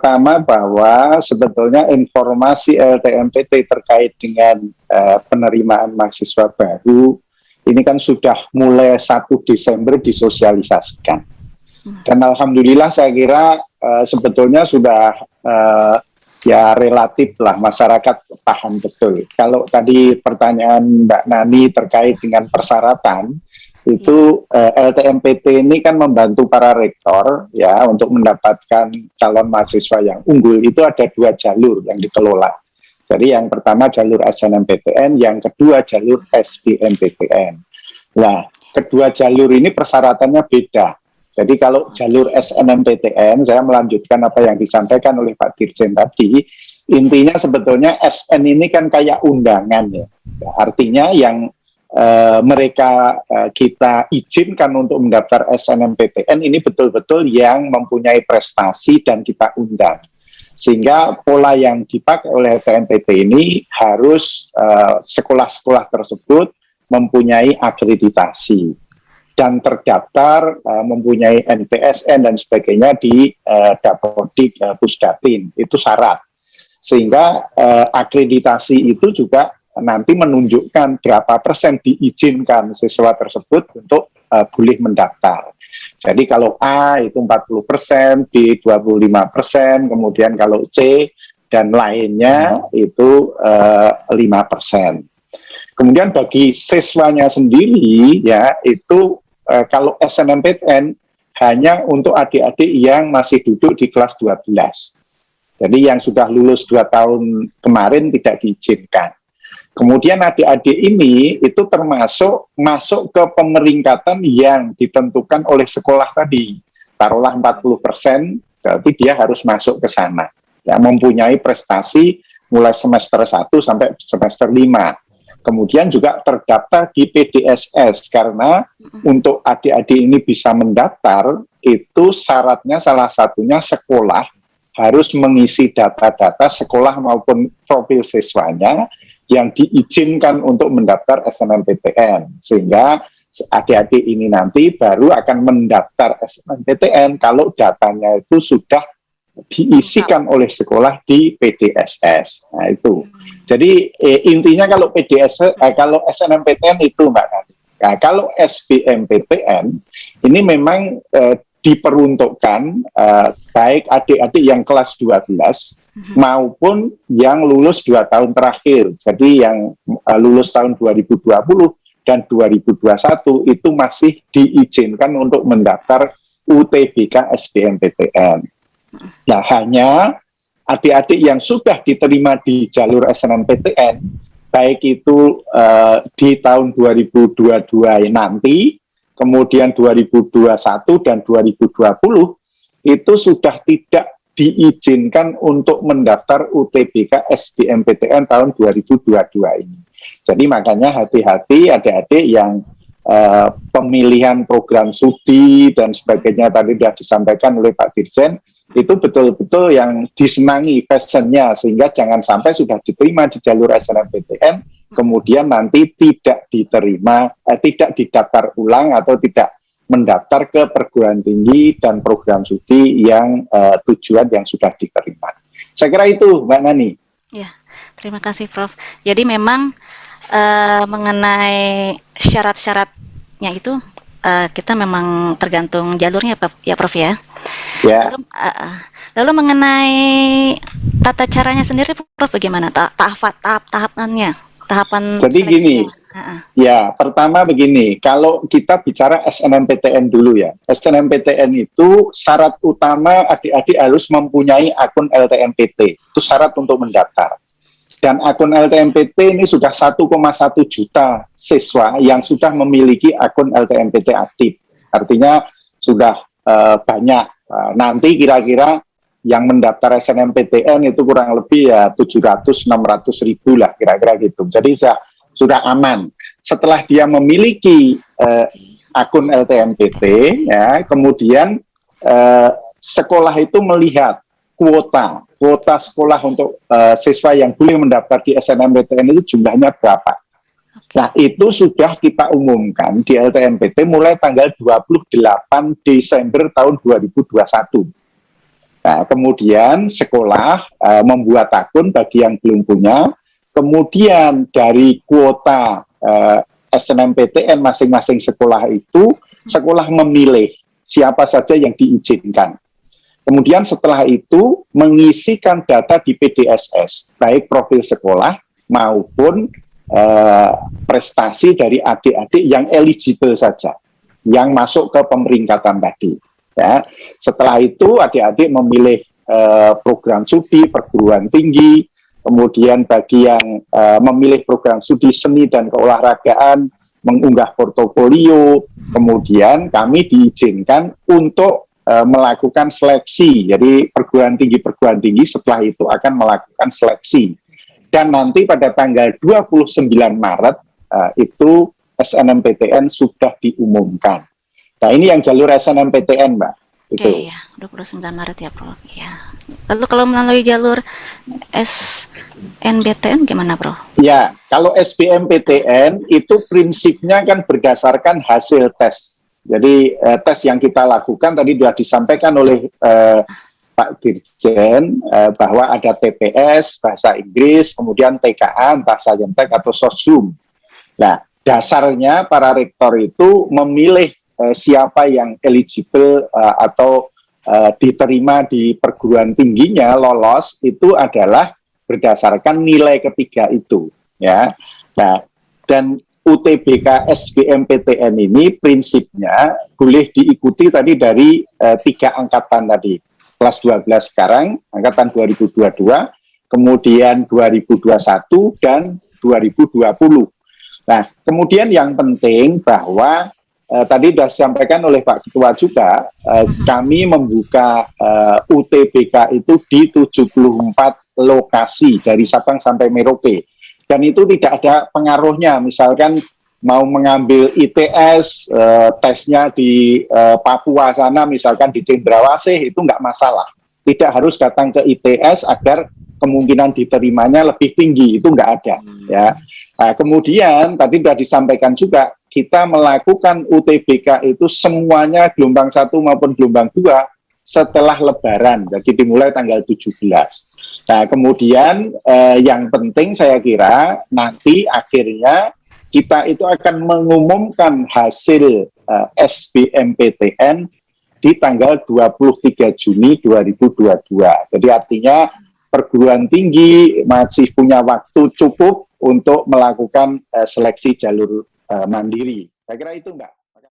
pertama bahwa sebetulnya informasi LTMPT terkait dengan penerimaan mahasiswa baru ini kan sudah mulai 1 Desember disosialisasikan. Dan alhamdulillah saya kira sebetulnya sudah ya relatif lah masyarakat paham betul. Kalau tadi pertanyaan Mbak Nani terkait dengan persyaratan, itu LTMPT ini kan membantu para rektor ya untuk mendapatkan calon mahasiswa yang unggul. Itu ada 2 jalur yang dikelola. Jadi yang pertama jalur SNMPTN, yang kedua jalur SBMPTN. Nah, kedua jalur ini persyaratannya beda. Jadi kalau jalur SNMPTN, saya melanjutkan apa yang disampaikan oleh Pak Dirjen tadi, intinya sebetulnya SN ini kan kayak undangan ya. Artinya yang mereka kita izinkan untuk mendaftar SNMPTN ini betul-betul yang mempunyai prestasi dan kita undang. Sehingga pola yang dipakai oleh TMPT ini harus sekolah-sekolah tersebut mempunyai akreditasi dan terdaftar mempunyai NPSN dan sebagainya di Dapodik Pusdatin, itu syarat. Sehingga akreditasi itu juga nanti menunjukkan berapa persen diizinkan siswa tersebut untuk boleh mendaftar. Jadi kalau A itu 40%, B 25%, kemudian kalau C dan lainnya itu 5%. Kemudian bagi siswanya sendiri ya itu kalau SNMPTN hanya untuk adik-adik yang masih duduk di kelas 12. Jadi yang sudah lulus 2 tahun kemarin tidak diizinkan. Kemudian adik-adik ini itu termasuk masuk ke pemeringkatan yang ditentukan oleh sekolah tadi. Taruhlah 40%, berarti dia harus masuk ke sana. Ya, mempunyai prestasi mulai semester 1 sampai semester 5. Kemudian juga terdaftar di PDSS, karena untuk adik-adik ini bisa mendaftar, itu syaratnya salah satunya sekolah harus mengisi data-data sekolah maupun profil siswanya yang diizinkan untuk mendaftar SNMPTN, sehingga adik-adik ini nanti baru akan mendaftar SNMPTN kalau datanya itu sudah diisikan oleh sekolah di PDSS. Nah itu. Jadi intinya kalau kalau SNMPTN itu Mbak Nani. Nah, kalau SBMPTN ini memang diperuntukkan baik adik-adik yang kelas 12 maupun yang lulus 2 tahun terakhir. Jadi yang lulus tahun 2020 dan 2021 itu masih diizinkan untuk mendaftar UTBK SBMPTN. Nah, hanya adik-adik yang sudah diterima di jalur SNMPTN, baik itu di tahun 2022 nanti, kemudian 2021 dan 2020, itu sudah tidak diizinkan untuk mendaftar UTBK SBMPTN tahun 2022 ini. Jadi makanya hati-hati adik-adik yang pemilihan program studi dan sebagainya tadi sudah disampaikan oleh Pak Dirjen, itu betul-betul yang disenangi passionnya, sehingga jangan sampai sudah diterima di jalur SNMPTN, kemudian nanti tidak diterima, tidak didaftar ulang atau tidak mendaftar ke perguruan tinggi dan program studi yang tujuan yang sudah diterima. Saya kira itu, Mbak Nani. Ya, terima kasih Prof. Jadi memang mengenai syarat-syaratnya itu kita memang tergantung jalurnya ya Prof ya. Ya. Lalu mengenai tata caranya sendiri Prof bagaimana? Tahapannya, tahapan jadi seleksinya. Gini. Ya, pertama begini, kalau kita bicara SNMPTN dulu ya. SNMPTN itu syarat utama adik-adik harus mempunyai akun LTMPT. Itu syarat untuk mendaftar. Dan akun LTMPT ini sudah 1,1 juta siswa yang sudah memiliki akun LTMPT aktif. Artinya sudah banyak. Nanti kira-kira yang mendaftar SNMPTN itu kurang lebih ya 700-600 ribu lah kira-kira gitu. Jadi sudah aman. Setelah dia memiliki akun LTMPT, ya, kemudian sekolah itu melihat kuota sekolah untuk siswa yang boleh mendaftar di SNMPTN itu jumlahnya berapa. Nah, itu sudah kita umumkan di LTMPT mulai tanggal 28 Desember tahun 2021. Nah, kemudian sekolah membuat akun bagi yang belum punya, kemudian dari kuota SNMPTN masing-masing sekolah itu, sekolah memilih siapa saja yang diizinkan. Kemudian setelah itu mengisikan data di PDSS, baik profil sekolah maupun prestasi dari adik-adik yang eligible saja, yang masuk ke pemeringkatan tadi. Ya. Setelah itu adik-adik memilih program studi perguruan tinggi, kemudian bagi yang memilih program studi seni dan keolahragaan, mengunggah portofolio, kemudian kami diizinkan untuk melakukan seleksi. Jadi perguruan tinggi setelah itu akan melakukan seleksi. Dan nanti pada tanggal 29 Maret itu SNMPTN sudah diumumkan. Nah, ini yang jalur SNMPTN, Mbak. Oke, ya, 29 Maret ya, Prof. Ya. Lalu kalau melalui jalur SNBTN gimana, Prof? Ya, kalau SBMPTN itu prinsipnya kan berdasarkan hasil tes. Jadi tes yang kita lakukan tadi sudah disampaikan oleh Pak Dirjen bahwa ada TPS, bahasa Inggris, kemudian TKA, entah Sajentek atau Sosum. Nah, dasarnya para rektor itu memilih siapa yang eligible atau diterima di perguruan tingginya, lolos, itu adalah berdasarkan nilai ketiga itu. Ya. Nah, dan UTBK SBMPTN ini prinsipnya boleh diikuti tadi dari 3 angkatan tadi. Kelas 12 sekarang, angkatan 2022, kemudian 2021, dan 2020. Nah, kemudian yang penting bahwa tadi sudah disampaikan oleh Pak Ketua juga, kami membuka UTBK itu di 74 lokasi dari Sabang sampai Merauke. Dan itu tidak ada pengaruhnya, misalkan mau mengambil ITS, tesnya di Papua sana, misalkan di Cendrawasih, itu nggak masalah. Tidak harus datang ke ITS agar kemungkinan diterimanya lebih tinggi, itu nggak ada. Ya. Nah, kemudian tadi sudah disampaikan juga, kita melakukan UTBK itu semuanya gelombang 1 maupun gelombang 2 setelah Lebaran, jadi dimulai tanggal 17. Nah, kemudian yang penting saya kira nanti akhirnya kita itu akan mengumumkan hasil SBMPTN di tanggal 23 Juni 2022. Jadi artinya perguruan tinggi masih punya waktu cukup untuk melakukan seleksi jalur mandiri. Saya kira itu, Mbak.